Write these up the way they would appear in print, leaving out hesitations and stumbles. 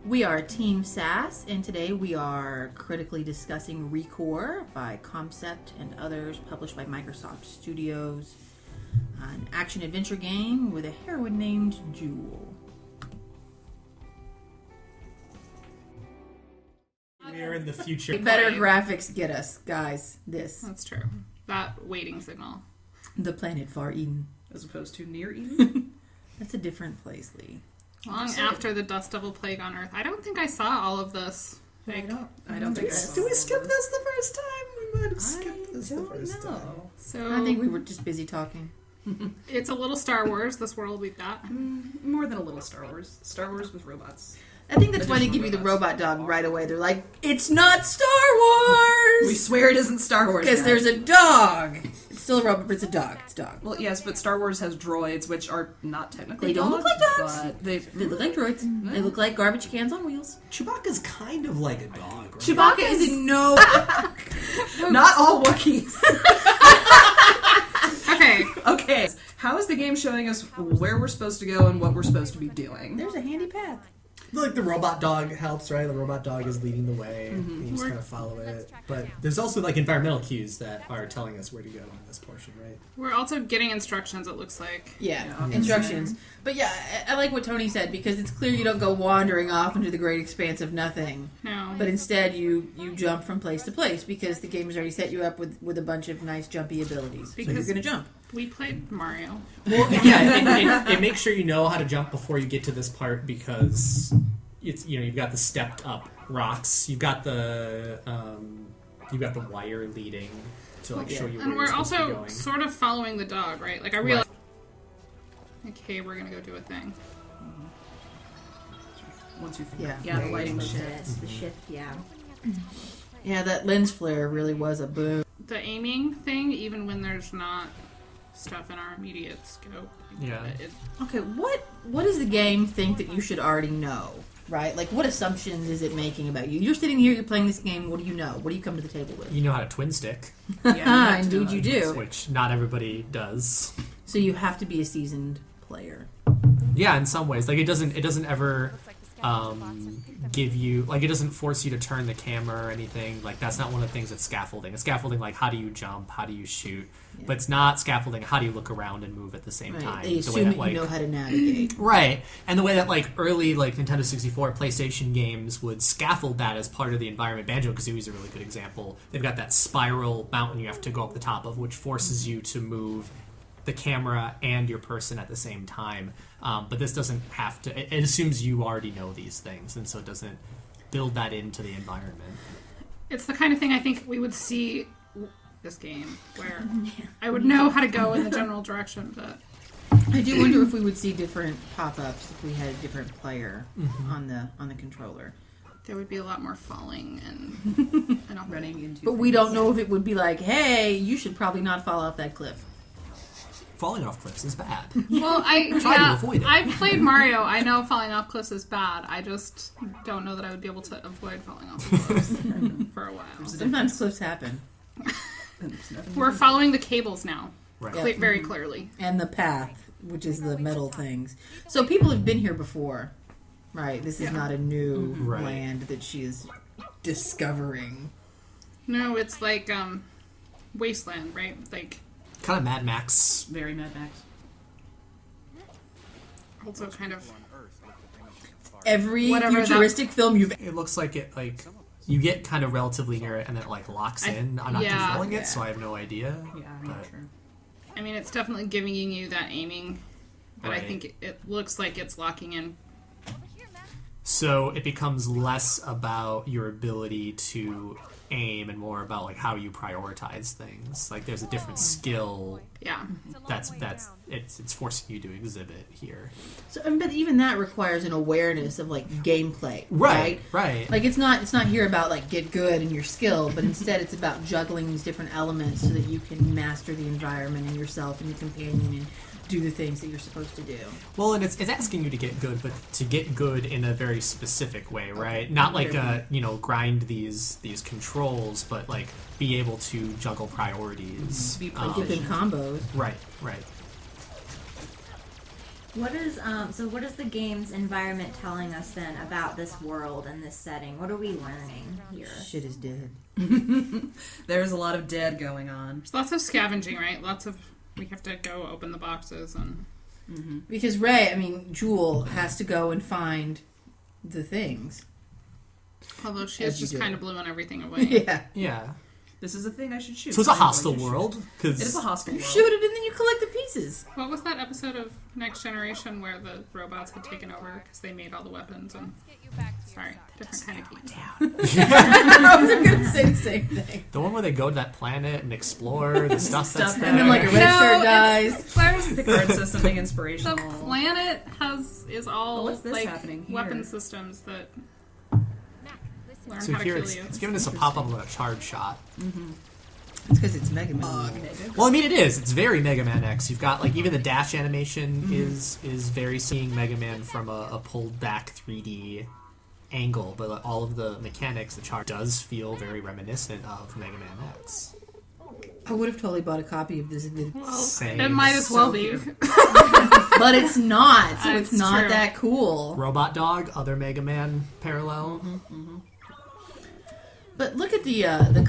We are Team Sass, and today we are critically discussing ReCore by Concept and others, published by Microsoft Studios. An action-adventure game with a heroine named Jewel. We are in the future. Better graphics get us, guys. This. That's true. That waiting signal. The planet Far Eden. As opposed to near Eden? That's a different place, Lee. Long after the Dust Devil Plague on Earth. I don't think I saw all of this. I don't think I saw. Did we skip this the first time? We might have skipped this the first time. So I think we were just busy talking. It's a little Star Wars, this world we've got. More than a little Star Wars. Star Wars with robots. I think that's why they give you the robot dog right away. They're like, it's not Star Wars! We swear it isn't Star Wars. Because there's a dog. It's still a robot, but it's a dog. It's a dog. Well, yes, but Star Wars has droids, which are not technically They don't look like dogs. but they They look like droids. They look like garbage cans on wheels. Chewbacca's kind of like a dog, right? Chewbacca is in no... not all Wookiees. Okay. How is the game showing us where we're supposed to go and what we're supposed to be doing? There's a handy path. Like the robot dog helps, right? The robot dog is leading the way. You just kind of follow it. But there's also like environmental cues that are telling us where to go in this portion, right? We're also getting instructions, it looks like. Yeah, instructions. But yeah, I like what Tony said, because it's clear you don't go wandering off into the great expanse of nothing. No. But instead you jump from place to place, because the game has already set you up with a bunch of nice jumpy abilities. Because so you're going to jump. We played Mario. Well, yeah, it makes sure you know how to jump before you get to this part, because it's you've got the stepped up rocks, you've got the wire leading to show you where And you're we're supposed to be also going. sort of following the dog, right? Like I realized okay, we're gonna go do a thing. Once you figure Yeah, the lighting shift. The shift, yeah. Yeah, that lens flare really was a boom. The aiming thing, even when there's not stuff in our immediate scope. Yeah. Okay, what does the game think that you should already know? Right? Like, what assumptions is it making about you? You're sitting here, you're playing this game, what do you know? What do you come to the table with? You know how to twin stick, Indeed you do. which not everybody does. So you have to be a seasoned player. Yeah, in some ways. Like it doesn't ever give you, like, it doesn't force you to turn the camera or anything. Like, that's not one of the things that's scaffolding. It's scaffolding, like, how do you jump, how do you shoot, but it's not scaffolding, how do you look around and move at the same time. They assume that you know how to navigate. Right, and the way that, like, early, like, Nintendo 64, PlayStation games would scaffold that as part of the environment. Banjo-Kazooie is a really good example. They've got that spiral mountain you have to go up the top of, which forces you to move the camera and your person at the same time. But this doesn't have to. It assumes you already know these things, and so it doesn't build that into the environment. It's the kind of thing I think we would see this game where I would know how to go in the general direction, but I do wonder if we would see different pop-ups if we had a different player on the controller. there would be a lot more falling and running into. But we don't know if it would be like, hey, you should probably not fall off that cliff. Falling off cliffs is bad. Well, Try to avoid it. I've played Mario. I know falling off cliffs is bad. I just don't know that I would be able to avoid falling off cliffs for a while. Sometimes cliffs happen. We're following the cables now, Right. very clearly. And the path, which is the metal things. So people have been here before, right? This is not a new Right. land that she is discovering. No, it's like Wasteland, right? Like Kind of Mad Max. Very Mad Max. also kind of Every Whatever futuristic film you've... It looks like it, like, you get kind of relatively near it and then it, like, locks in. I'm not controlling it, so I have no idea. Yeah, I'm not sure. I mean, it's definitely giving you that aiming, but I Right. think it looks like it's locking in. So it becomes less about your ability to aim and more about, like, how you prioritize things. Like, there's a different skill Yeah. it's forcing you to exhibit here. So, but even that requires an awareness of, like, gameplay. Right. Like, it's not here about, like, get good in your skill, but instead it's about juggling these different elements so that you can master the environment and yourself and your companion and do the things that you're supposed to do. Well, and it's asking you to get good, but to get good in a very specific way, right? Not like grind these controls, but like be able to juggle priorities. Be Get them combos. Right. What is what is the game's environment telling us then about this world and this setting? What are we learning here? Shit is dead. There's a lot of dead going on. There's lots of scavenging, right? We have to go open the boxes and. Because Jewel has to go and find the things. Although she As is you just do. kind of blowing everything away. Yeah. Yeah. This is a thing I should shoot. So it's a I'm going hostile to shoot. world. It is Because a hostile You world. shoot it and then you collect the pieces. What was that episode of Next Generation where the robots had taken over because they made all the weapons and... Sorry, different kind of game. I was going to say the same thing. the one where they go to that planet and explore the stuff that's there. And then like a red shirt dies. There's The card says something the inspirational. planet is all Well, what's this like happening here? weapon systems that learn So how to here kill it's, you. it's giving us a pop-up of a charge shot. It's because it's Mega Man. Well, I mean, it is. It's very Mega Man X. You've got, like, even the dash animation is very seeing Mega Man from a pulled-back 3D angle, but all of the mechanics, the charge does feel very reminiscent of Mega Man X. I would have totally bought a copy of this if it... Well, Same. it might as well So be. cute. But it's not, so it's That's not true. that cool. Robot Dog, other Mega Man parallel. But look at the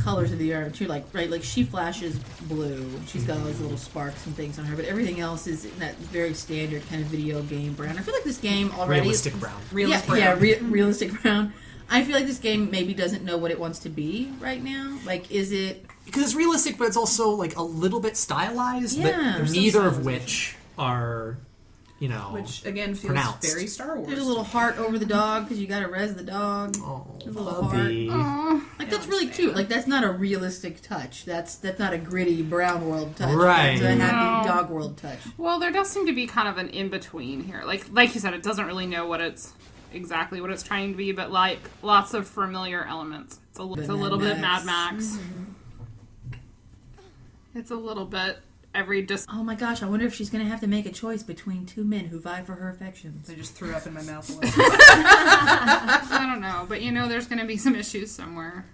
colors of the armor too. Like she flashes blue. She's got all these little sparks and things on her, but everything else is in that very standard kind of video game brown. I feel like this game already Realistic brown. realistic brown. I feel like this game maybe doesn't know what it wants to be right now. Like, is it? Because it's realistic, but it's also, like, a little bit stylized, Yeah. but There's some neither of stylization. which are, you know... Which, again, feels Pronounced. very Star Wars. There's a little heart over the dog because you got to res the dog. Oh, There's a little Bubby. Like that's really cute. Like that's not a realistic touch. That's not a gritty brown world touch. Right. It's a happy No. dog world touch. Well, there does seem to be kind of an in-between here. Like you said, it doesn't really know exactly what it's trying to be, but like lots of familiar elements. It's a little bit Mad Max. It's a little bit Oh my gosh! I wonder if she's gonna have to make a choice between two men who vie for her affections. I just threw up in my mouth. I don't know, but there's going to be some issues somewhere.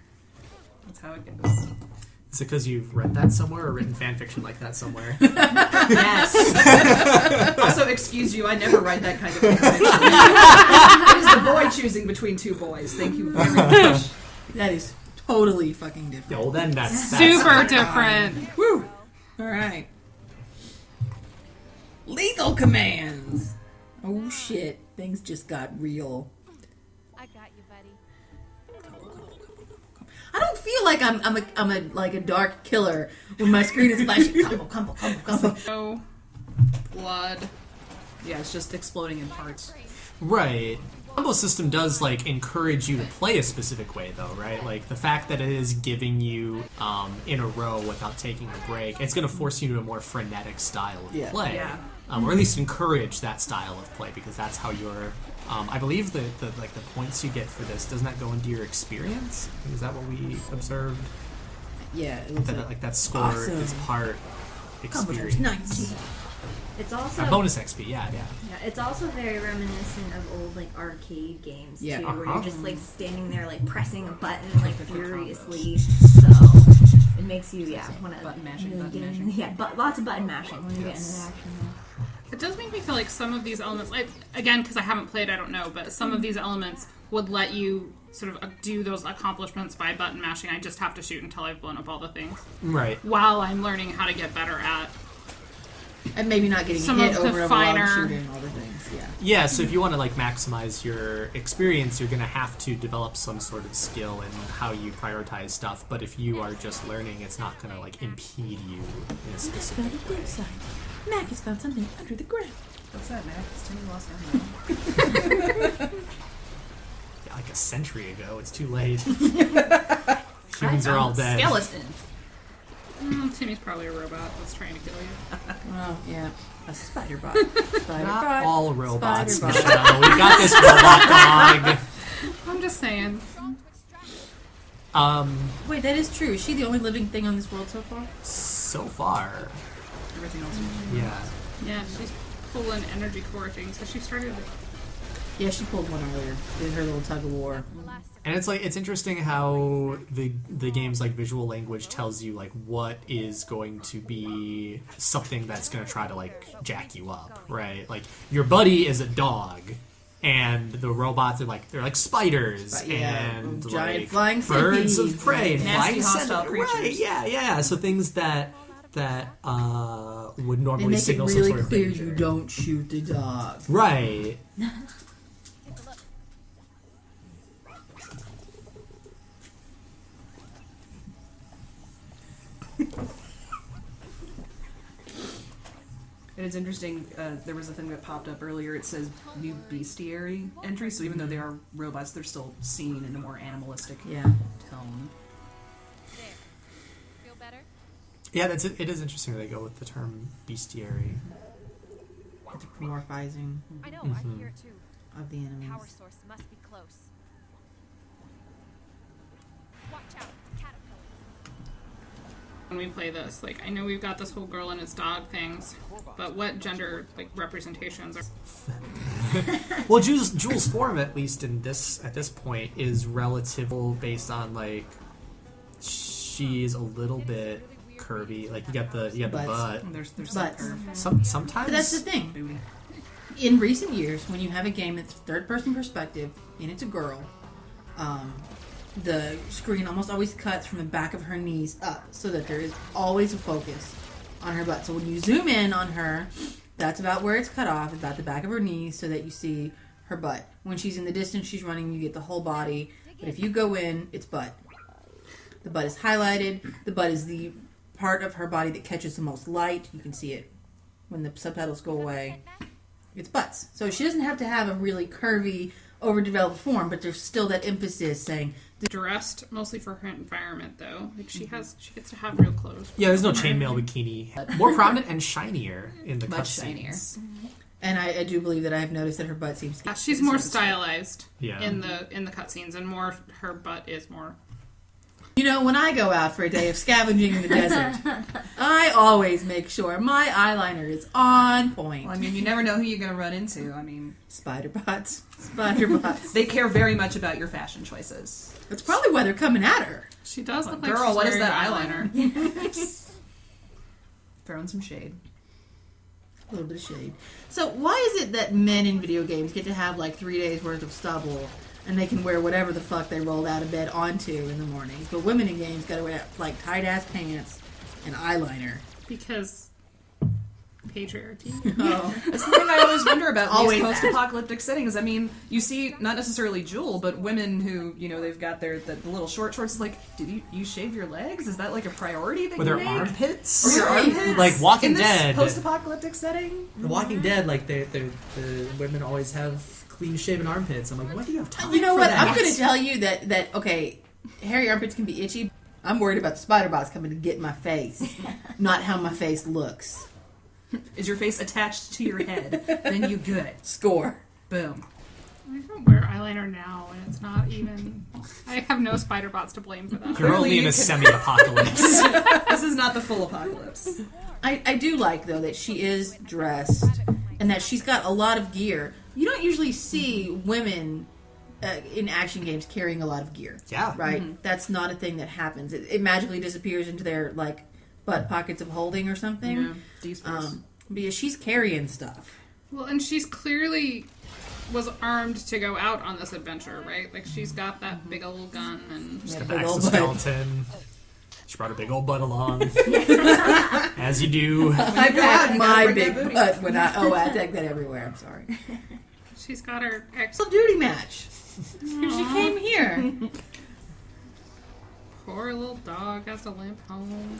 That's how it goes. Is it because you've read that somewhere or written fan fiction like that somewhere? Yes. Also, excuse you, I never write that kind of thing. It is the boy choosing between two boys. Thank you very much. That is totally fucking different. Yeah, well, then that's Super different. Woo! All right. Legal commands. Oh shit! Things just got real. I got you, buddy. I don't feel like I'm a dark killer when my screen is flashing. Combo. No blood. Yeah, it's just exploding in parts. Right. The combo system does, like, encourage you to play a specific way, though, right? Like, the fact that it is giving you in a row without taking a break, it's going to force you to a more frenetic style of play. Yeah. Or at least encourage that style of play, because that's how you're... I believe the points you get for this, doesn't that go into your experience? Is that what we observed? Yeah, it looks That, like, that score awesome. is part combo experience. times 19. It's also Bonus XP, yeah. yeah, it's also very reminiscent of old like arcade games Yeah. too, where Uh-huh. you're just like standing there like pressing a button like furiously. So it makes you want to Button mashing, really button get mashing. into, yeah, lots of button mashing when you get into Yes. the action. It does make me feel like some of these elements, again, because I haven't played, I don't know, but some of these elements would let you sort of do those accomplishments by button mashing. I just have to shoot until I've blown up all the things, Right. while I'm learning how to get better at. And maybe not getting Some hit of the over and over while finer- shooting all the things. Yeah. Yeah, so if you want to like maximize your experience, you're going to have to develop some sort of skill in how you prioritize stuff. But if you are just learning, it's not going to like impede you in a specific Found a way. good side. Mac has found something under the ground. What's that, Mac? Is Timmy lost ammo? Yeah, like a century ago, it's too late. Humans are all dead. Skeleton. Timmy's probably a robot that's trying to kill you. Oh yeah, a spider bot. Spider Not bot. all robots, Spider bot. Michelle. We got this robot dog. I'm just saying. Wait, that is true. Is she the only living thing on this world so far? So far, Everything else is yeah. Yeah, she's pulling energy core things, so she started. Yeah, she pulled one earlier. Did her little tug of war. The last of And it's interesting how the game's like visual language tells you like what is going to be something that's going to try to like jack you up, right? Like your buddy is a dog, and the robots are like they're like spiders and giant like flying birds centipedes. of prey and Nasty flying hostile centipedes. Right? creatures. Yeah. So things that would They normally make it signal really some sort of clear danger. you don't shoot the dog. Right. And it's interesting, there was a thing that popped up earlier. It says new bestiary entry, so even though they are robots, they're still seen in a more animalistic Yeah. tone. There. Feel better? Yeah, it is interesting that they go with the term bestiary. Anthropomorphizing I know, Mhm. I can hear it too. of the enemies. Power source must be close. Watch out, caterpillar. When we play this, like I know we've got this whole girl and its dog things, but what gender like representations are? Well, Jules' form, at least at this point, is relative based on like she's a little bit curvy. Like you got the Butts. butt. And there's Butts. Sometimes But that's the thing. In recent years, when you have a game that's third-person perspective and it's a girl, the screen almost always cuts from the back of her knees up, so that there is always a focus on her butt. So when you zoom in on her, that's about where it's cut off, about the back of her knees, so that you see her butt. When she's in the distance, she's running, you get the whole body. But if you go in, it's butt. The butt is highlighted. The butt is the part of her body that catches the most light. You can see it when the subtitles go away. It's butts. So she doesn't have to have a really curvy, overdeveloped form, but there's still that emphasis saying, Dressed mostly for her environment, though. Like she gets to have real clothes. yeah, there's no chainmail bikini. More prominent and shinier in the Much cutscenes. and I do believe that I have noticed that her butt seems to Yeah, she's more stylized Yeah. in the cutscenes, and more her butt is more. You know, when I go out for a day of scavenging in the desert, I always make sure my eyeliner is on point. Well, I mean, you never know who you're going to run into. I mean, Spider butts. Spider butts. they care very much about your fashion choices. That's probably why they're coming at her. She does look like Girl, she's what is wearing that eyeliner? Throwing some shade. A little bit of shade. So why is it that men in video games get to have like 3 days worth of stubble and they can wear whatever the fuck they rolled out of bed onto in the mornings, but women in games gotta wear like tight ass pants and eyeliner? Because patriarchy. Oh. That's the thing I always wonder about Always these that. post-apocalyptic settings. I mean, you see not necessarily Jewel, but women who, you know, they've got the little short shorts. It's like, did you shave your legs? Is that like a priority that With you their make? armpits? Or your Right. armpits? Like Walking in this Dead. post-apocalyptic setting? The Walking Dead, like the women always have clean shaven armpits. I'm like, what do you have time You know for what? that? I'm going to tell you that okay, hairy armpits can be itchy. I'm worried about the spider bots coming to get in my face, not how my face looks. Is your face attached to your head? Then you good. Score. Boom. I don't wear eyeliner now, and it's not even. I have no spider bots to blame for that. You're Clearly only in you a can- semi-apocalypse. This is not the full apocalypse. I do like, though, that she is dressed and that she's got a lot of gear. You don't usually see women in action games carrying a lot of gear. Yeah. Right? That's not a thing that happens. It magically disappears into their, like, butt pockets of holding or something. Yeah, D-space. But yeah, she's carrying stuff. Well, and she's clearly was armed to go out on this adventure, right? Like she's got that big old gun, and She's Yeah, got big the old butt. exoskeleton. She brought her big old butt along. As you do. I go out, pack you my gotta bring big that booty. butt when I take that everywhere. I'm sorry. she's got her ex. Call of Duty match. She came here. Poor little dog has to limp home.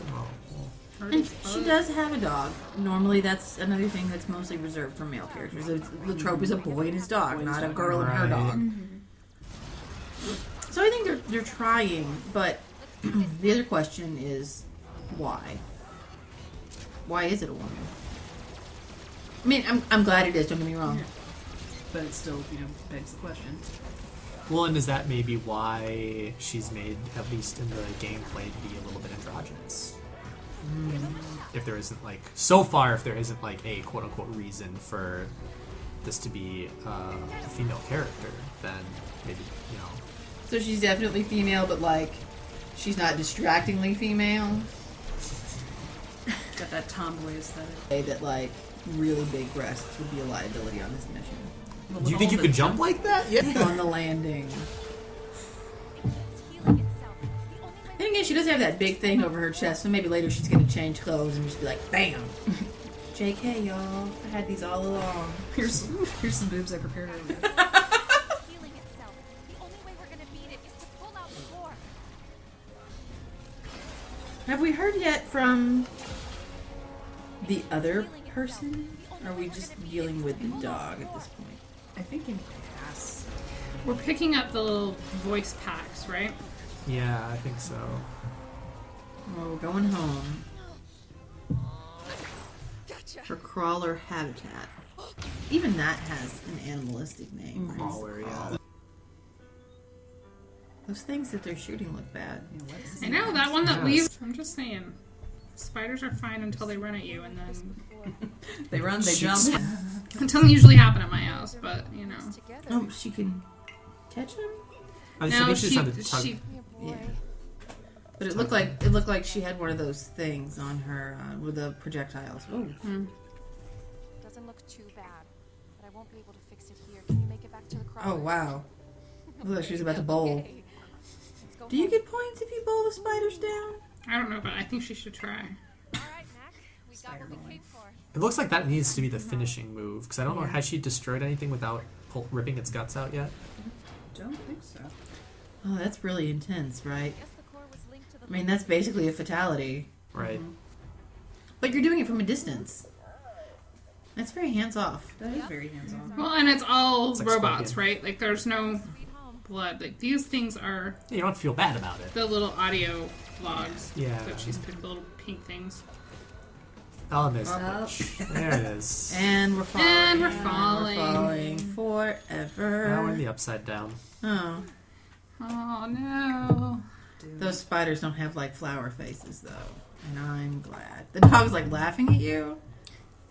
Hurt And his she foot. does have a dog. Normally, that's another thing that's mostly reserved for male characters. The trope is a boy and his dog, not a girl and her Right. dog. So I think they're trying, but the other question is why? Why is it a woman? I mean, I'm glad it is. Don't get me wrong. But it still, you know, begs the question. Well, and is that maybe why she's made, at least in the gameplay, to be a little bit androgynous? If there isn't, like, so far, if there isn't, like, a quote-unquote reason for this to be a female character, then maybe, you know, So she's definitely female, but like, she's not distractingly female. Got that tomboy aesthetic. Say that like really big breasts would be a liability on this mission. Do you think you could jump like that? Yeah. On the landing. It's healing itself. The only way Then again, she does have that big thing over her chest, so maybe later she's gonna change clothes and just be like, bam! JK, y'all. I had these all along. Here's some boobs I prepared earlier. it's healing itself. The only way we're gonna beat it is to pull out the core. Have we heard yet from the other person? Or are we just dealing with the dog at this point? I think in pass. We're picking up the little voice packs, right? Yeah, I think so. Well, we're going home. Gotcha. Her crawler habitat. Even that has an animalistic name. right? Crawler, yeah. Those things that they're shooting look bad. I know, that one that Yes. leaves. I'm just saying. Spiders are fine until they run at you, and then. They run, they Shoots. jump. It doesn't usually happen at my house, but, you know. Together. Oh, she can catch him? I No, think she's trying to tug. she. Yeah, boy. Yeah. But it looked like she had one of those things on her with the projectiles. Oh, Doesn't look too bad, but I won't be able to fix it here. Can you make it back to the crawler? oh wow! Look like she was about to bowl. Okay. Let's go Do you home. get points if you bowl the spiders down? I don't know, but I think she should try. All right, Mac. We got what we came for. It looks like that needs to be the finishing move because I don't know, has she destroyed anything without ripping its guts out yet? Don't think so. Oh, that's really intense, right? Guess the core was linked to the. I mean, that's basically a fatality. Right. But you're doing it from a distance. That's very hands off. That is very hands-on. Well, and it's all It's like robots, Scorpion. right? Like, there's no Sweet home. blood. Like, these things are Yeah, you don't feel bad about it. the little audio logs Yeah. that she's picked, the little pink things. Oh, and there's Oh. there it is. And we're falling. And we're We're falling. falling forever. Now we're in the upside down. Oh, Oh, no. those spiders don't have like flower faces though, and I'm glad. The dog's like laughing at you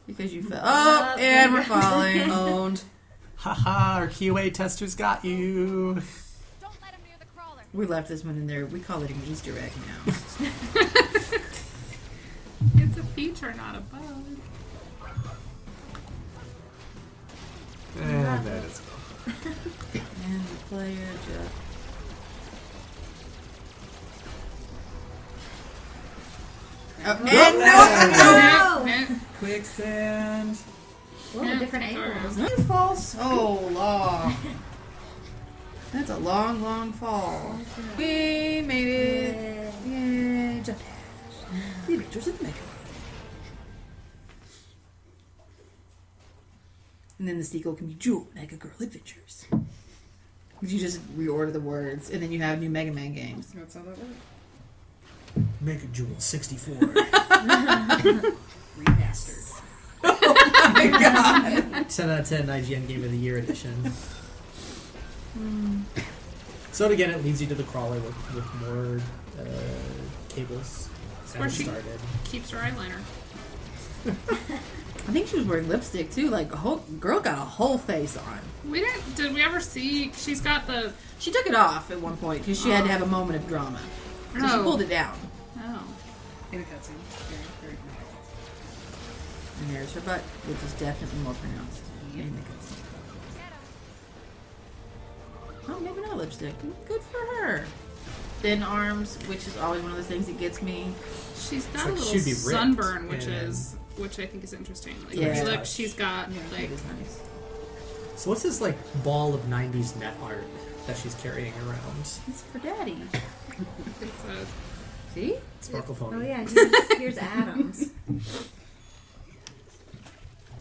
because you fell. Oh, and we're falling. Owned. Haha, our QA testers got you. Don't let him near the crawler. We left this one in there. We call it an Easter egg now. It's a feature, not a bug. And there it is. And the player just. Oh, and no! Eh, Quicksand. Whoa, different angles. You fall so long. That's a long, long fall. We made it. Yay, jump dash. The Adventures of Mega. And then the sequel can be Jewel Mega Girl Adventures. You just reorder the words, and then you have new Mega Man games. That's how that works. Mega Jewel 64. Remastered. Oh my god! 10 out of 10 IGN Game of the Year edition. So again, it leads you to the crawler with more cables. That's where As she started. keeps her eyeliner. I think she was wearing lipstick too. Like a whole girl got a whole face on. Did we ever see? She's got the. She took it off at one point because she had to have a moment of drama. So she Oh. pulled it down. Oh. In a cutscene. Very, very nice. And there's her butt, which is definitely more pronounced in the cutscene. Oh, maybe not lipstick. Good for her. Thin arms, which is always one of those things that gets me. She's got like a she'd little be ripped, sunburn, which and- I think is interesting. Like, Yeah. if you look, she's got It like is nice. So what's this like ball of 90s net art that she's carrying around? It's for daddy. it's a See? Sparkle foam. Oh yeah, here's Adams.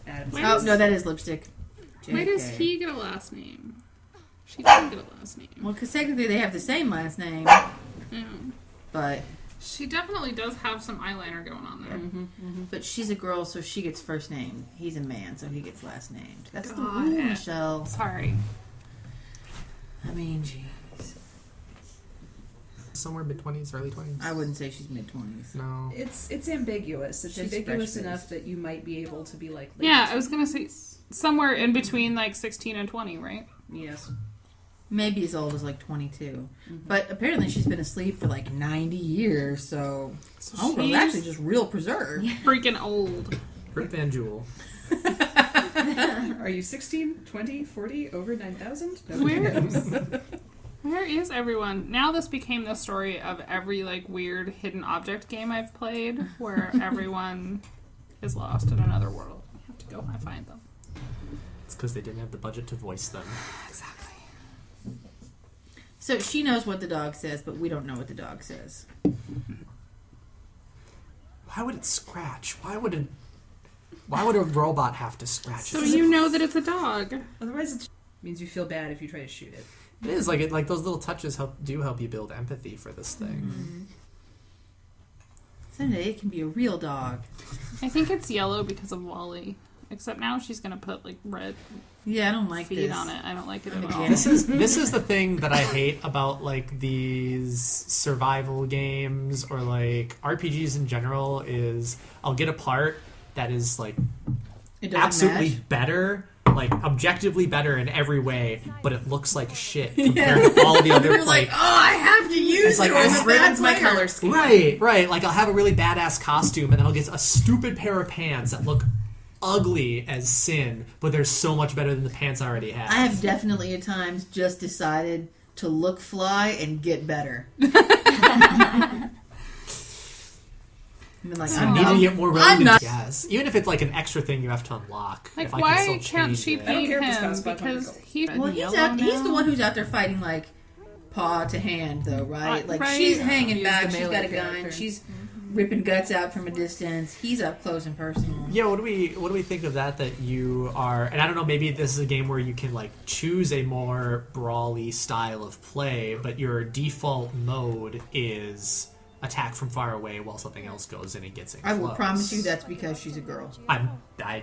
Adam's Why Oh, does- no, that is lipstick. Why does JK. he get a last name? She doesn't get a last name. Well, because technically they have the same last name, Yeah. but She definitely does have some eyeliner going on there. but she's a girl, so she gets first name. He's a man, so he gets last named. That's the Got rule, it. Michelle. Sorry. I mean, geez. Somewhere mid 20s, early 20s. I wouldn't say she's mid-20s. No. It's ambiguous. It's She's ambiguous fresh-faced. enough that you might be able to be like. late Yeah, I was gonna say somewhere in between like 16 and 20, right? Yes. maybe as old as like 22. But apparently she's been asleep for like 90 years, so Homegirl's she's- actually just real preserved. Freaking old. Rip Van Jewel. Are you 16, 20, 40, over 9,000? Where is everyone? Now this became the story of every like weird hidden object game I've played where everyone is lost in another world. I have to go and find them. It's because they didn't have the budget to voice them. Exactly. So she knows what the dog says, but we don't know what the dog says. Why would it scratch? Why would a robot have to scratch? So you know that it's a dog. Otherwise, it means you feel bad if you try to shoot it. It is like those little touches help you build empathy for this thing. Someday it can be a real dog. I think it's yellow because of Wally. Except now she's gonna put like red Yeah, I don't like feet this. on it. I don't like it I'm at all. against This is the thing that I hate about like these survival games or like RPGs in general is I'll get a part that is like It doesn't absolutely match. better, like objectively better in every way, but it looks like shit compared to all the other You're like, oh, I have to use It's like, it or I'm this a bad ruins my player. color scheme. Right. Like I'll have a really badass costume, and then I'll get a stupid pair of pants that look ugly as sin, but they're so much better than the pants I already have. I have definitely at times just decided to look fly and get better. Been like, I need to get more I'm relevant. not- Yes, even if it's like an extra thing you have to unlock. Like, if I why can still can't change she it. I don't paint care if this him? costs 500 Because gold. he's Well, he's the one who's out there fighting like paw to hand, though, right? Like Right. she's hanging He's back, the she's got melee a gun, character. she's ripping guts out from a distance. He's up close and personal. Yeah, what do we think of that? That you are, and I don't know, maybe this is a game where you can like choose a more brawly style of play, but your default mode is attack from far away while something else goes in and gets in. I will close. promise you that's because she's a girl. I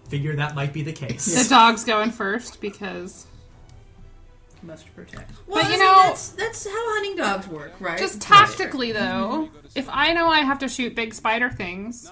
figure that might be the case. The dog's going first because Must protect. Well, But, I you mean, know- that's how hunting dogs work, right? just tactically though, if I know I have to shoot big spider things,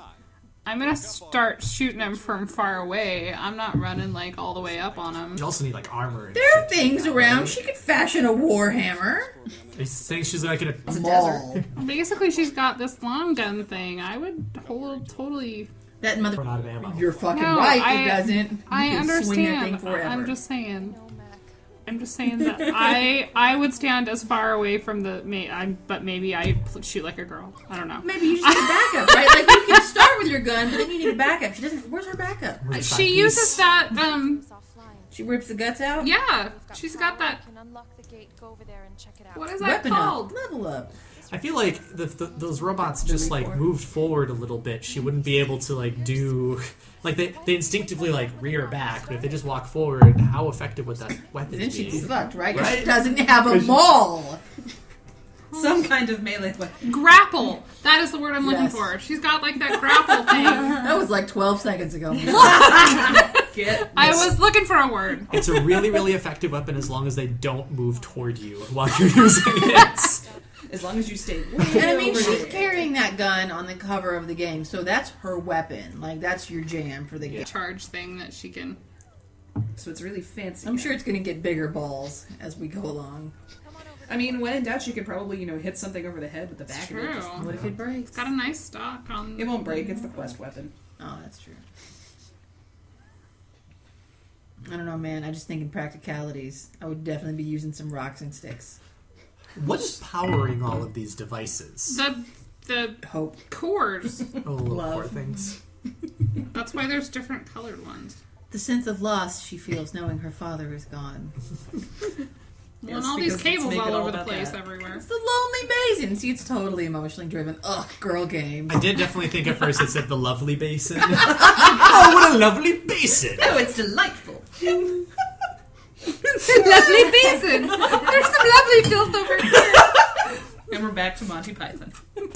I'm gonna start shooting them from far away. I'm not running like all the way up on them. You also need like armor. And There are shit. things around. She could fashion a war hammer. Are you saying she's like gonna? A maul. Basically, she's got this long gun thing. I would totally. That mother. Run out of ammo. You're fucking No, right. I- It doesn't. You I can understand. Swing that thing forever. I'm just saying. No, Mac. I'm just saying that I would stand as far away from the. But maybe I shoot like a girl. I don't know. Maybe you just need a backup, right? Like you can start with your gun, but then you need a backup. She doesn't. Where's her backup? Where's the side She piece? uses that. It's offline. She rips the guts out. Yeah, she's got power. that. I can unlock the gate, go over there and check it out. What is that Weapon called? up, level up. I feel like those robots just like moved forward a little bit. She wouldn't be able to like do like they instinctively like rear back, but if they just walk forward, how effective would that weapon Then she'd be be? fucked, right? 'Cause Right? she doesn't have a maul. Some kind of melee weapon. Grapple. That is the word I'm looking Yes. for. She's got like that grapple thing. That was like 12 seconds ago. Get I was looking for a word. It's a really really effective weapon as long as they don't move toward you while you're using it. as long as you stay. And I mean, over she's there. carrying that gun on the cover of the game, so that's her weapon. Like, that's your jam for the game. Charge thing that she can. So it's really fancy. I'm sure it's going to get bigger balls as we go along. Come on over I mean, when in doubt, you could probably hit something over the head with the back of it. True. Just- What if it breaks? Got a nice stock on. It won't break. It's the quest weapon. Oh, that's true. I don't know, man. I just think in practicalities, I would definitely be using some rocks and sticks. What's powering all of these devices? The Hope. cores. Oh, little Love. poor things. That's why there's different colored ones. The sense of loss she feels knowing her father is gone. Well, Yes, and all these because let's cables make it all all over the about place that. everywhere. It's the Lonely Basin. See, it's totally emotionally driven. Ugh, girl games. I did definitely think at first it said the lovely basin. Oh, what a lovely basin! Oh, it's delightful. Lovely basin. There's some lovely filth over here. And we're back to Monty Python. Too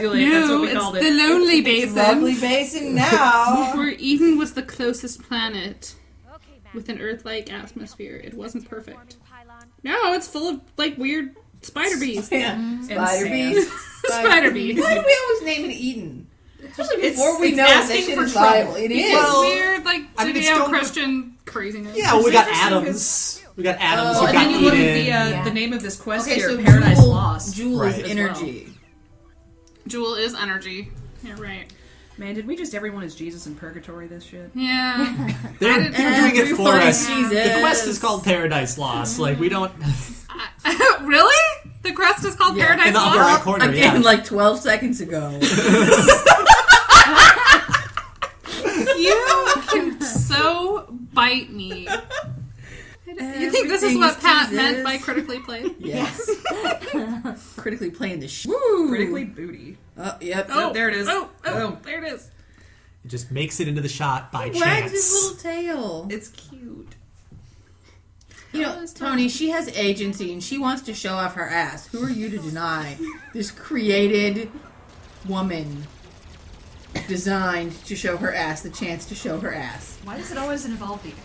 late. That's what we called it's it. the lonely basin. Lovely Basin now. Where Eden was the closest planet Okay, Mac. with an Earth-like atmosphere. It wasn't perfect. Warming pylon. No, it's full of like weird spider beasts. Yeah. Spider sand. beast. Spider beast. Why do we always name it Eden? Especially It's- before we it's know that asking shit for is trouble. Bible. It is. It's weird, like I mean, it's still- Judeo-Christian craziness. Yeah, well, we got interesting Adams. We got Adams. Oh, we and got then you look at Eden. the name of this quest Okay, here, so Paradise Jewel, Lost. Jewel Right. is as energy. Jewel is energy. You're right. Man, did we just everyone is Jesus in purgatory this shit? Yeah. They're doing it for Everyone us. is Jesus. The quest is called Paradise Lost. Like, we don't... Really? The crest is called Yeah. Paradise In the upper Lost? right corner, Again, yeah. like 12 seconds ago. You can so bite me. You think this is what Everything's Pat Jesus. meant by critically played? Yes. Critically playing the Woo! Critically booty. Oh, yep. Oh, there it is. Oh, Boom. there it is. It just makes it into the shot by Wags his chance. little tail. It's cute. You know, Tony, she has agency and she wants to show off her ass. Who are you to deny this created woman designed to show her ass the chance to show her ass? Why does it always involve the ass?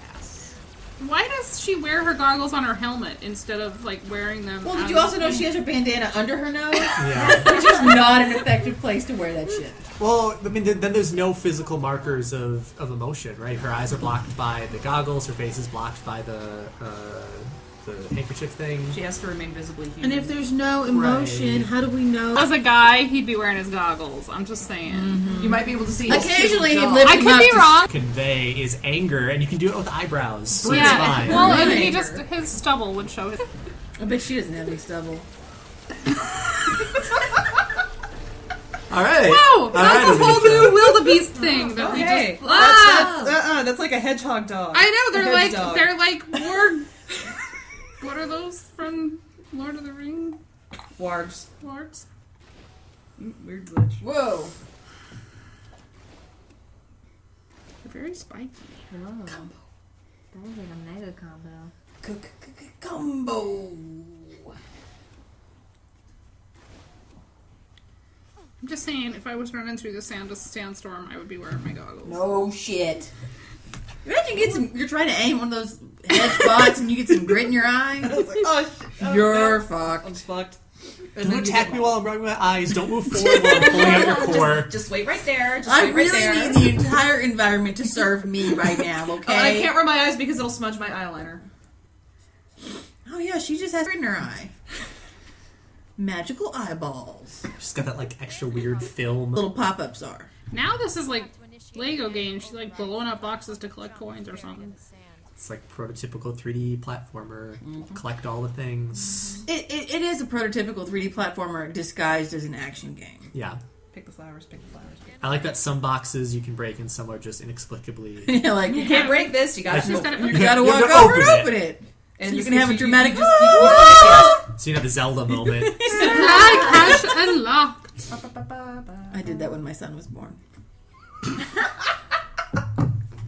Why does she wear her goggles on her helmet instead of like wearing them? Well, out did you of also the know thing? she has her bandana under her nose? Yeah. Which is not an effective place to wear that shit. Well, I mean, then there's no physical markers of emotion, right? Her eyes are blocked by the goggles. Her face is blocked by the handkerchief thing. She has to remain visibly human. And if there's no emotion, Right. how do we know? As a guy, he'd be wearing his goggles. I'm just saying. you might be able to see his Occasionally chiseled he jaw. lifts I him could up be to- wrong. Convey is anger, and you can do it with eyebrows. So it's Yeah. fine. Well, and he Anger. just his stubble would show it. I bet she doesn't have any stubble. All right. Wow, All that's right, a whole Alicia. new wildebeest thing that we Hey, just. Ah! that's like a hedgehog dog. I know A they're hedge like dog. they're like warg. What are those from Lord of the Rings? wargs. Wargs. Weird glitch. Whoa. They're very spiky. Whoa. That was like a mega combo. Combo. I'm just saying, if I was running through the sandstorm, I would be wearing my goggles. No shit. Imagine you're trying to aim one of those hedge spots and you get some grit in your eye. I was like, oh, shit. You're I'm fucked. fucked. Don't attack me while I'm rubbing my eyes. Don't move forward while I'm pulling out your core. Just wait right there. Just I wait right really there. need the entire environment to serve me right now, okay? I can't rub my eyes because it'll smudge my eyeliner. Oh yeah, she just has grit in her eye. Magical eyeballs. She's got that like extra weird film. Little pop-ups are. Now this is like Lego games. She's like blowing up boxes to collect coins or something. It's like prototypical 3D platformer. Collect all the things. It is a prototypical 3D platformer disguised as an action game. Yeah. Pick the flowers, pick the flowers. Pick I like that some boxes you can break and some are just inexplicably. Yeah, like You can't break this, you gotta She's Like, gotta- you You gotta you walk have to over and open open it. And So you just can have a you- dramatic. you just- So you have the Zelda moment. Supply cache unlocked. I did that when my son was born.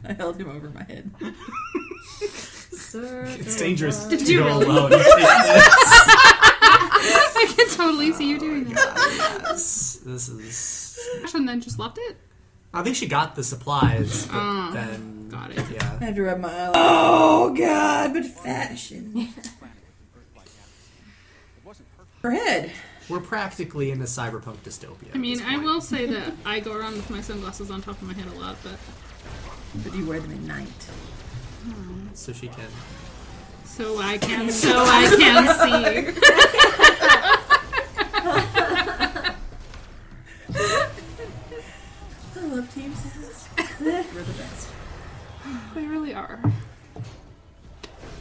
I held him over my head. It's dangerous to Did you go really? alone. I can totally see you doing that. This is. And then just left it. I think she got the supplies, but then Got it. I yeah. have to rub my eye. Oh god, but fashion. Her head. We're practically in a cyberpunk dystopia. I mean, I will say that I go around with my sunglasses on top of my head a lot, but But you wear them at night. so she can. so I can see. I love Team Sass. We're the best. They really are.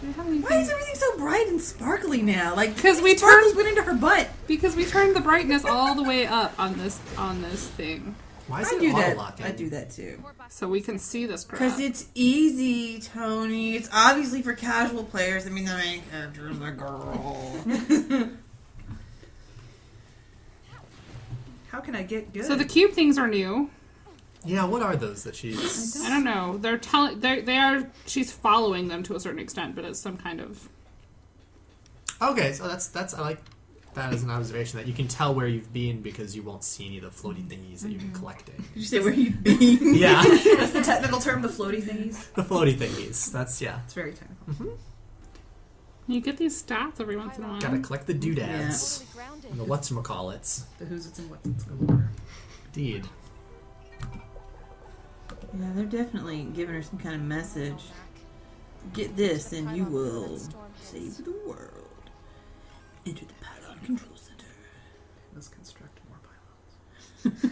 They haven't Why is even- everything so bright and sparkly now? Like, 'Cause we sparkles turned- went into her butt. Because we turned the brightness all the way up on this thing, Why is I it do that. auto-locking? I do that too. so we can see this crap. Because it's easy, Tony. It's obviously for casual players. I mean, the main character is a girl. How can I get good? So the cube things are new. Yeah, what are those that she's? I don't know. They're telling. They are. She's following them to a certain extent, but it's some kind of. Okay, so that's I like that as an observation that you can tell where you've been because you won't see any of the floaty thingies that you've been collecting. Did you say where you've been? Yeah, That's the technical term, the floaty thingies. the floaty thingies. That's yeah. It's very technical. You get these stats every once in a while. Gotta collect the doodads and the whatchamacallits. The who's it's and what's it's galore. Indeed. Yeah, they're definitely giving her some kind of message. Get this, and you will save the world. Enter the pylon control center. Let's construct more pylons.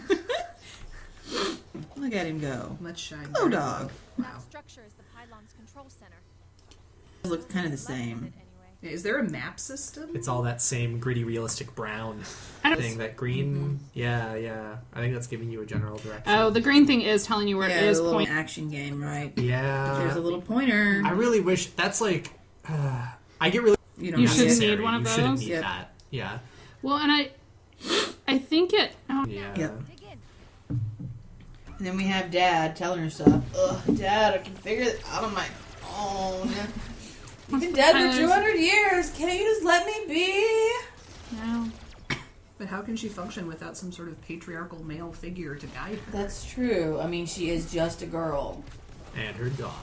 Look at him go. Let's shine. Hello, dog. That structure is the pylon's control center. It looks kind of the same. Is there a map system? It's all that same gritty, realistic brown thing. That green, yeah. I think that's giving you a general direction. Oh, the green thing is telling you where Yeah, it is a little pointing. action game, right? Yeah. There's a little pointer. I really wish that's like. I get really. You don't You have shouldn't to- need one of You shouldn't those? need Yep. that. Yeah. Well, and I think it. Oh, Yeah. Yep. Dig in. And then we have Dad telling her stuff. Ugh, Dad, I can figure it out on my own. You've been dead for 200 years. Can't you just let me be? no. But how can she function without some sort of patriarchal male figure to guide her? That's true. I mean, she is just a girl. And her dog.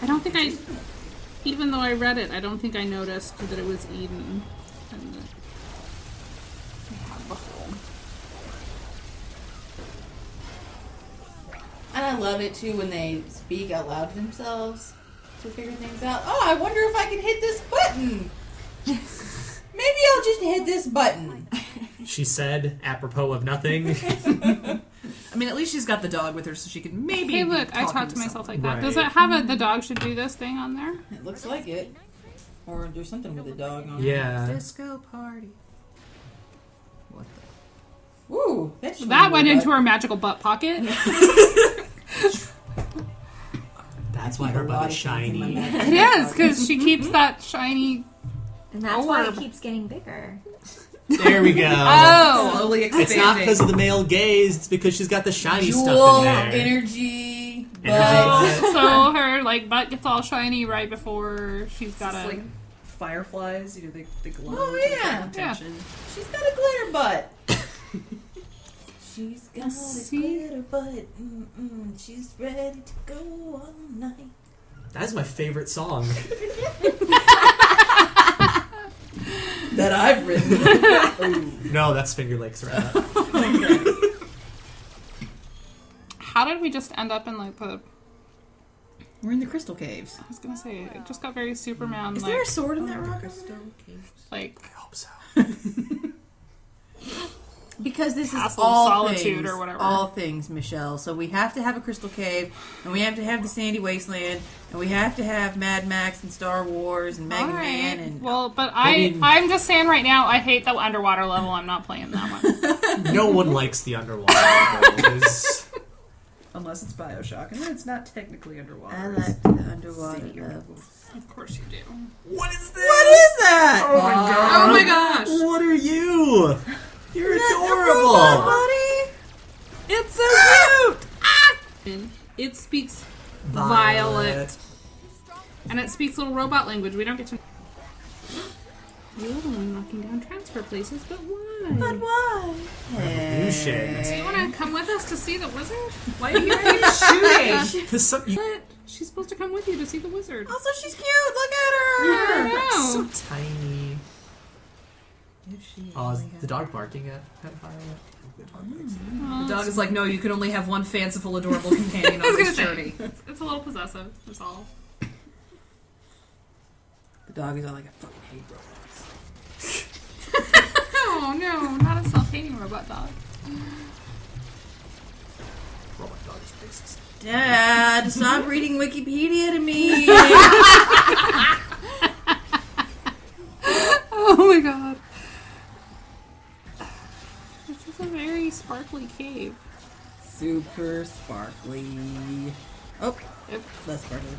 I don't think I. Even though I read it, I don't think I noticed that it was Eden. And that I have the whole. And I love it too when they speak out loud to themselves to figure things out. Oh, I wonder if I can hit this button. Maybe I'll just hit this button. She said, apropos of nothing. I mean, at least she's got the dog with her, so she can maybe. Hey, be look! I talking talked to myself someone. like that. Does Right. it have the dog should do this thing on there? It looks like it. Or there's something with a dog on it. Yeah. Disco party. What the? Ooh, that should That be went good. into her magical butt pocket. That's why her butt is shiny. It is because she keeps that shiny. And that's why it Orb. keeps getting bigger. There we go. Oh, Slowly expanding. It's not because of the male gaze, it's because she's got the shiny Jewel, stuff in there. energy, Energy. butt. so her like butt gets all shiny right before she's got It's a. like fireflies, you know, they glow. Oh, to yeah. attract attention. She's got a glitter butt. She's got See? a glitter butt. Mm-mm. She's ready to go all night. That's my favorite song. That I've written. No, that's Finger Lakes right. How did we just end up in like the? We're in the crystal caves. I was gonna say it just got very Superman. Is like, there a sword in that rock? like I hope so. Because this is Castle of all Solitude things, or whatever. all things, Michelle. So we have to have a crystal cave, and we have to have the sandy wasteland, and we have to have Mad Max and Star Wars and Mega all Man right. and Well, but mean- I'm just saying right now, I hate the underwater level. I'm not playing that one. No one likes the underwater level. It's- Unless it's Bioshock, and then it's not technically underwater. I It's like the underwater city. level. Of course you do. What is this? What is that? Oh my god! Oh my gosh! What are you? You're Robot adorable. buddy? It's so cute. Ah! It speaks violet, and it speaks little robot language. We don't get to. You're the one knocking down transfer places, but why? But why? Evolution. Do you want to come with us to see the wizard? Why do you keep shooting? Because some you But she's supposed to come with you to see the wizard. Also, she's cute. Look at her. I so know. tiny. Oh, is the dog barking at Violet? Well, The dog is like, no, you can only have one fanciful, adorable companion I was on gonna this say journey. it's a little possessive. That's all. The dog is all like, I fucking hate robots. Oh no, not a self-hating robot dog. Robot dog is racist. Dad, stop reading Wikipedia to me. Oh my god. This is a very sparkly cave. Super sparkly. Oh, Yep. less sparkly.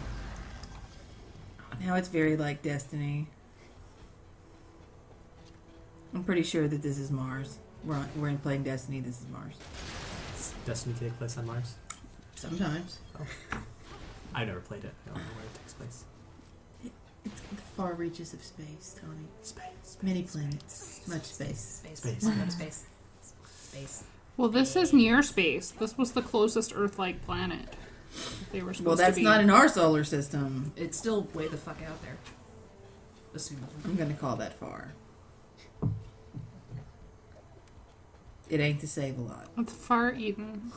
Now it's very like Destiny. I'm pretty sure that this is Mars. We're in playing Destiny. This is Mars. Does Destiny take place on Mars? Sometimes. I never played it. I don't know where it takes place. It's the far reaches of space, Tony. Space. Many planets. Much space. Space. Space. Well, this is near space. This was the closest Earth-like planet. They were supposed Well, that's to be. not in our solar system. It's still way the fuck out there. Assuming. I'm gonna call that far. It ain't to save a lot. It's Far Eden.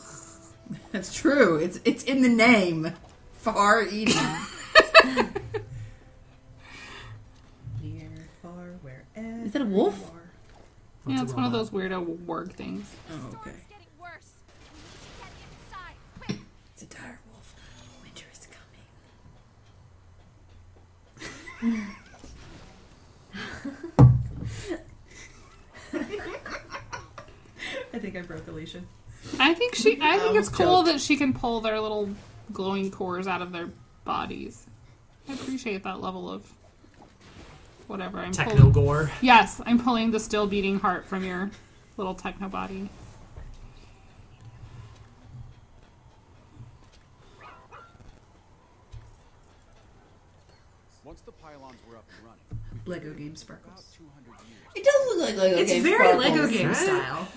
That's true. It's in the name. far eating. Near, far, wherever. Is that a wolf? you are. Yeah, a it's one of robot. those weirdo warg things. Oh, okay. It's getting worse. We need to get inside. Quick. It's a dire wolf. Winter is I think I broke Alicia. I think it's cool joke. that she can pull their little glowing cores out of their bodies. I appreciate that level of whatever. I'm Techno pulling. gore. Yes, I'm pulling the still beating heart from your little techno body. Once the pylons were up and running, Lego game sparkles. 200 years. It does look like Lego It's game very sparkles. Lego game right? style.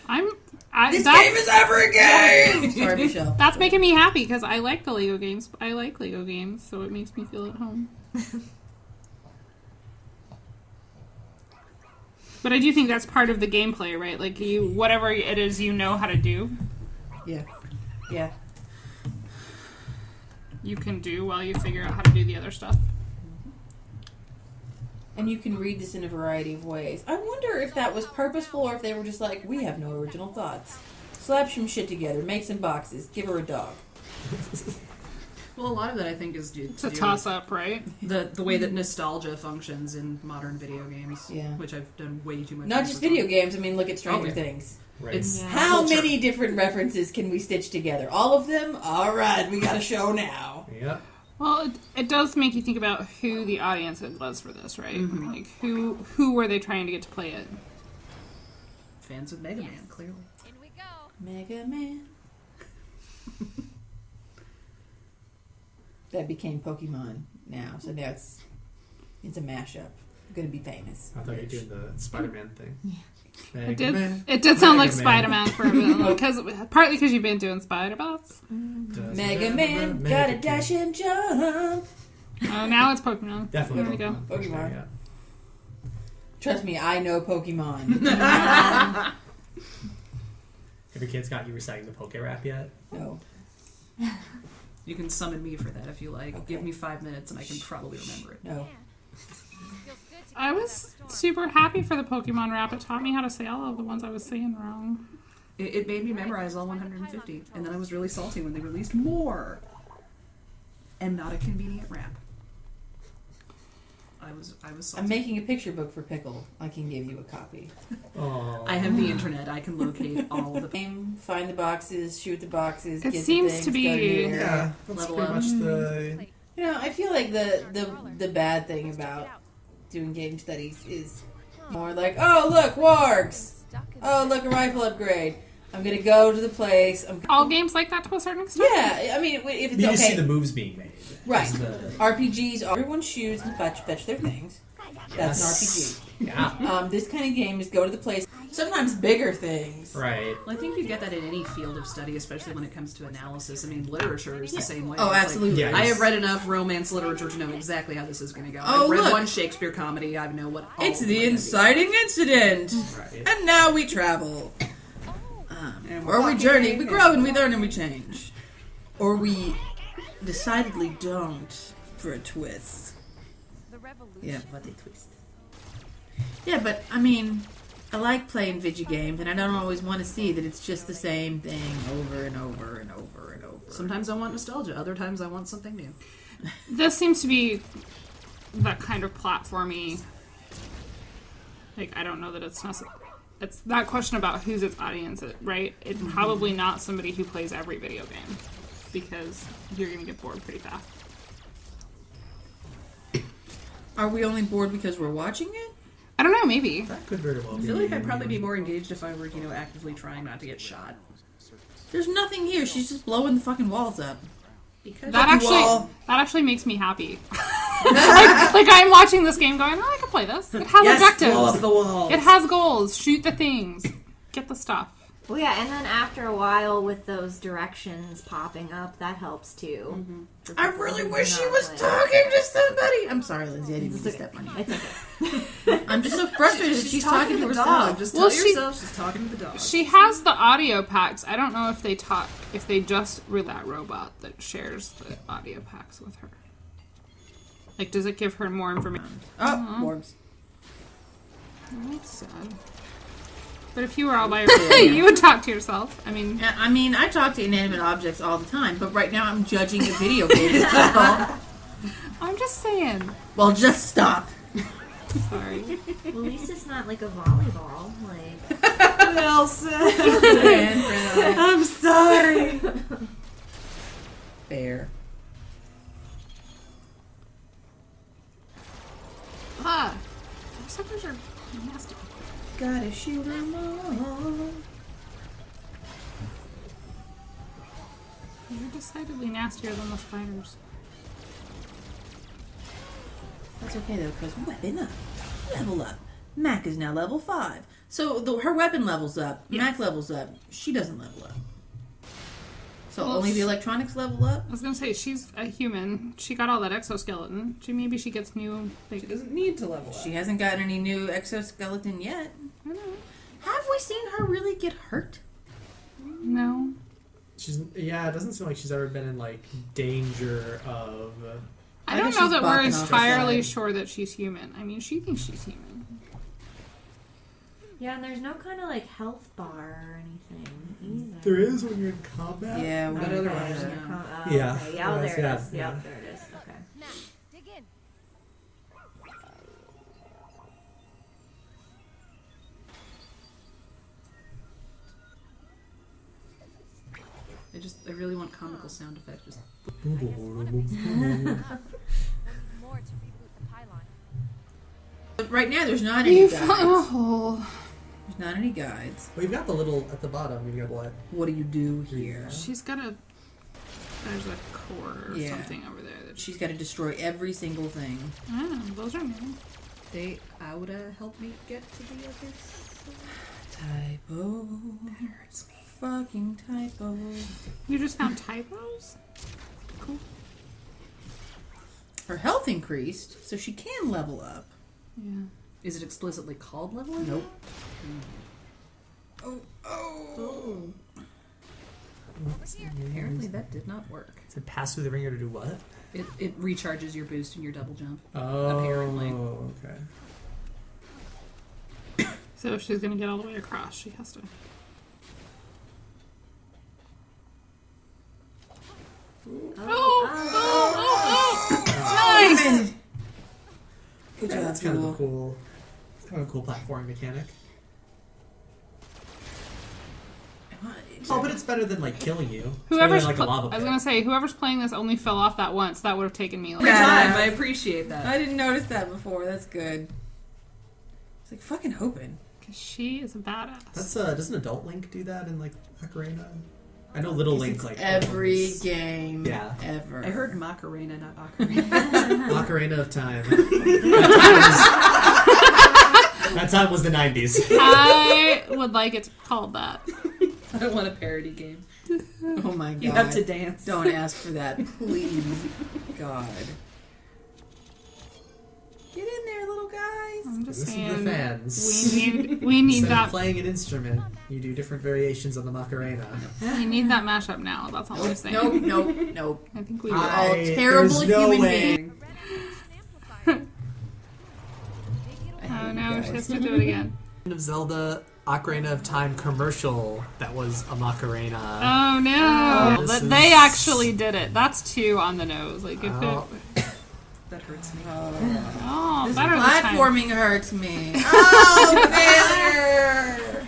This game is every game! Sorry, Michelle. That's making me happy because I like the Lego games. I like Lego games, so it makes me feel at home. But I do think that's part of the gameplay, right? Like whatever it is you know how to do, Yeah. Yeah. you can do while you figure out how to do the other stuff. And you can read this in a variety of ways. I wonder if that was purposeful or if they were just like, we have no original thoughts. Slap some shit together, make some boxes, give her a dog. Well, a lot of that I think is due It's a to toss up, right? the way that nostalgia functions in modern video games. Yeah. Which I've done way too much. Not just research video on. games, I mean, look at Stranger Oh, yeah. Things. Right. It's Yeah. How culture. many different references can we stitch together? All of them? Alright, we got a show now. Yep. Well, it does make you think about who the audience was for this, right? Like who were they trying to get to play it? Fans of Mega Man, clearly. In we go. Mega Man. That became Pokemon now, so now it's a mashup. Gonna be famous. I thought you were doing the Spider-Man thing. It did sound like Mega Man. Spider-Man for a minute, partly because you've been doing Spider-Bots. Mega Man, gotta dash and jump. Oh, now it's Pokemon. Definitely There we go. Pokemon. Yeah. Trust me, I know Pokemon. Have your kids got you reciting the Poke Rap yet? No. You can summon me for that if you like. Okay. Give me 5 minutes and I can probably remember it. No. Feels good to I was super happy for the Pokemon rap. It taught me how to say all of the ones I was saying wrong. It made me memorize all 150, and then I was really salty when they released more. And not a convenient rap. I was salty. I'm making a picture book for Pickle. I can give you a copy. Oh. I have the internet. I can locate all the. Aim, find the boxes, shoot the boxes, It get seems the things, to be- go to your- Yeah, that's Level pretty up. much the. You know, I feel like the bad thing about doing game studies is more like, oh look, wargs. Oh look, a rifle upgrade. I'm gonna go to the place. All games like that to a certain extent. Yeah, I mean, if it's You okay, see the moves being made. right? Is the- RPGs, everyone shoots and fetch their things. That's Yes. an Yeah. RPG. This kind of game is go to the place. Sometimes bigger things. Right. Well, I think you get that in any field of study, especially when it comes to analysis. I mean, literature is the same way. Oh, It's like, absolutely. Yeah. I have read enough romance literature to know exactly how this is going to go. Oh, I've read look. one Shakespeare comedy. I know what. all It's of the them are inciting incident, Right. and now we travel. And Or we walking journey, in we and- grow and we learn and we change. Or we decidedly don't for a twist. The revolution. Yeah, but they twist. Yeah, but I mean, I like playing video games, and I don't always want to see that it's just the same thing over and over and over and over. Sometimes I want nostalgia. Other times I want something new. This seems to be that kind of platformy. Like, I don't know that it's necessary. It's that question about who's its audience, right? It's probably not somebody who plays every video game, because you're going to get bored pretty fast. Are we only bored because we're watching it? I don't know, maybe. That could very well I be. feel like I'd probably be more engaged if I were, actively trying not to get shot. There's nothing here. She's just blowing the fucking walls up. Because That wall. actually makes me happy. like I'm watching this game going, oh, I can play this. It has objectives. blow up the wall. It has goals. Shoot the things. Get the stuff. Well, yeah, and then after a while with those directions popping up, that helps too. Mm-hmm. I really wish she Not was like- talking to somebody. I'm sorry, Lindsay. I didn't mean to step on you. It's okay. I'm just so frustrated that she's talking to the herself. dog. Just tell Well, she- yourself she's talking to the dog. She has the audio packs. I don't know if they just really that robot that shares the audio packs with her. Like, does it give her more information? Oh, Morgs. That's sad. But if you were all by yourself, you would talk to yourself. I mean, I mean, I talk to inanimate objects all the time, but right now I'm judging a video game. So. I'm just saying. Well, just stop. Sorry. Well, at least it's not like a volleyball. Like, Nelson. I'm sorry. Fair. Ah, those suckers are nasty. Gotta shoot 'em all. You're decidedly nastier than the spiders. That's okay though, because weapon up. Level up. Mac is now level 5. So her weapon levels up. Yes. Mac levels up. She doesn't level up. So Well, only the electronics level up? I was gonna say she's a human. She got all that exoskeleton. Maybe she gets new. She doesn't need to level up. She hasn't gotten any new exoskeleton yet. I don't know. Have we seen her really get hurt? No. It doesn't seem like she's ever been in like danger of. I I don't think know she's that we're barking off her entirely side. sure that she's human. I mean, she thinks she's human. yeah, and there's no kind of like health bar or anything either. There is when you're in combat. Yeah, That we other got one is that. no. Yeah. Okay. Yeah, oh, there it Yeah, is. yeah. Yep, there it is. Okay. Now, dig in. I really want comical sound effects. Just I guess one of these we'll need more to reboot the pylon. But right now, there's not any You guides. found a hole. There's not any guides. Well, you've got the little at the bottom. You've got what? What do you do here? She's got a. There's a core or Yeah. something over there. That She's got to destroy every single thing. Oh, those are new. they oughta help me get to the other side. Typo. That hurts me. Fucking typo. You just found typos? Cool. Her health increased, so she can level up. Yeah. Is it explicitly called leveling? Nope. Oh. Apparently that did not work. To pass through the ringer to do what? It recharges your boost and your double jump. Oh, Apparently. okay. So if she's gonna get all the way across, she has to. Nice! Good Yeah, job, that's kind of a Jewel. cool. It's kind of a cool platforming mechanic. Oh, but it's better than like killing you. It's better Whoever's than, like a lava I was pit. gonna say whoever's playing this only fell off that once. That would have taken me like. Every Yeah. time, I appreciate that. I didn't notice that before. That's good. It's like fucking hoping. Because she is a badass. That's doesn't Adult Link do that in like Macarena? I know Little Link like Every owns game Yeah. ever. I heard Macarena, not Ocarina. Macarena of Time. That time was the 90s. I would like it called that. I don't want a parody game. Oh my god. You have to dance. Don't ask for that, please. God. Get in there, little guys. I'm just Listen to saying. the fans. We need Instead of that. playing an instrument, you do different variations on the Macarena. We need that mashup now. That's all I'm saying. Nope. I think we We're will. all There's terrible no human way. beings. Oh no, she has to do it again. Of Zelda Ocarina of Time commercial that was a Macarena. Oh no! This But is- they actually did it. That's 2 on the nose. Like if Oh. it. That hurts me. Oh, This better this time. platforming hurts me. Oh, failure!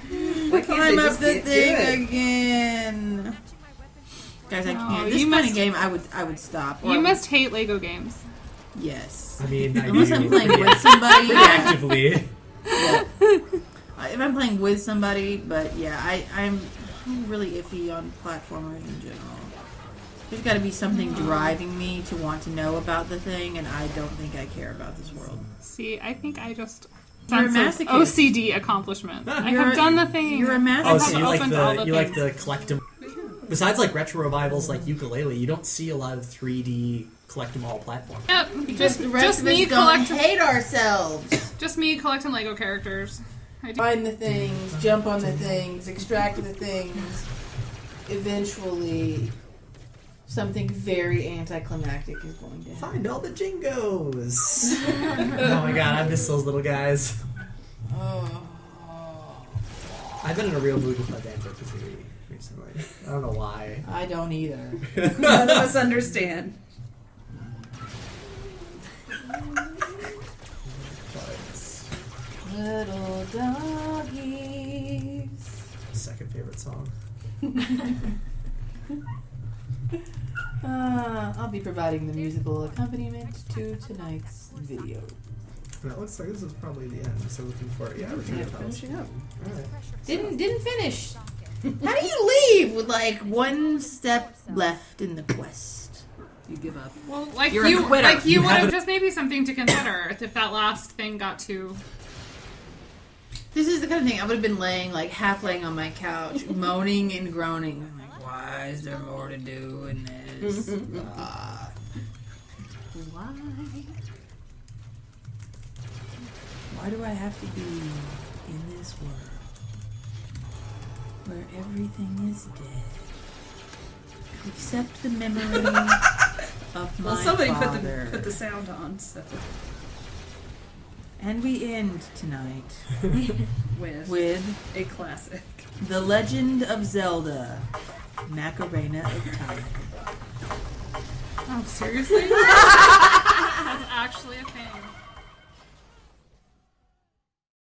Why can't Climb they up just the get thing good? again. Guys, I Oh, can't. This you kind missed- of game, I would stop. Or You must hate Lego games. Yes. I mean, I Unless do I'm playing pretty with somebody. pretty actively. If I'm playing with somebody, but yeah, I'm really iffy on platformers in general. There's got to be something driving me to want to know about the thing, and I don't think I care about this world. See, I think I just. You're a sense of masochist. OCD accomplishment. I You're have a- done the thing. You're a Oh, masochist. so you like opened all the the you like things. the collectim. Besides like retro revivals like Ukulele, you don't see a lot of 3D collectim all platforms. Yep, Because just the rest just of us me don't collect. hate ourselves. Just me collecting Lego characters. I do. Find the things, jump on the things, extract the things. Eventually, something very anticlimactic is going to happen. Find all the jingos. Oh my god, I miss those little guys. Oh. I've been in a real mood with my Banjo-Kazooie recently. I don't know why. I don't either. None of us understand. Little doggies. Second favorite song. I'll be providing the musical accompaniment to tonight's video. That looks like this is probably the end. So looking for it. Yeah, Return of Finishing up. Alright. Didn't finish. How do you leave with like one step left in the quest? You give up. Well, like You're a you, quitter. like you You would have haven't- just maybe something to consider if that last thing got too. This is the kind of thing I would have been half laying on my couch, moaning and groaning. I'm like, why is there more to do in this? Why? Why do I have to be in this world where everything is dead except the memory of my Well, somebody father? put the sound on, so And we end tonight with a classic. The Legend of Zelda, Macarena of Time. Oh, seriously?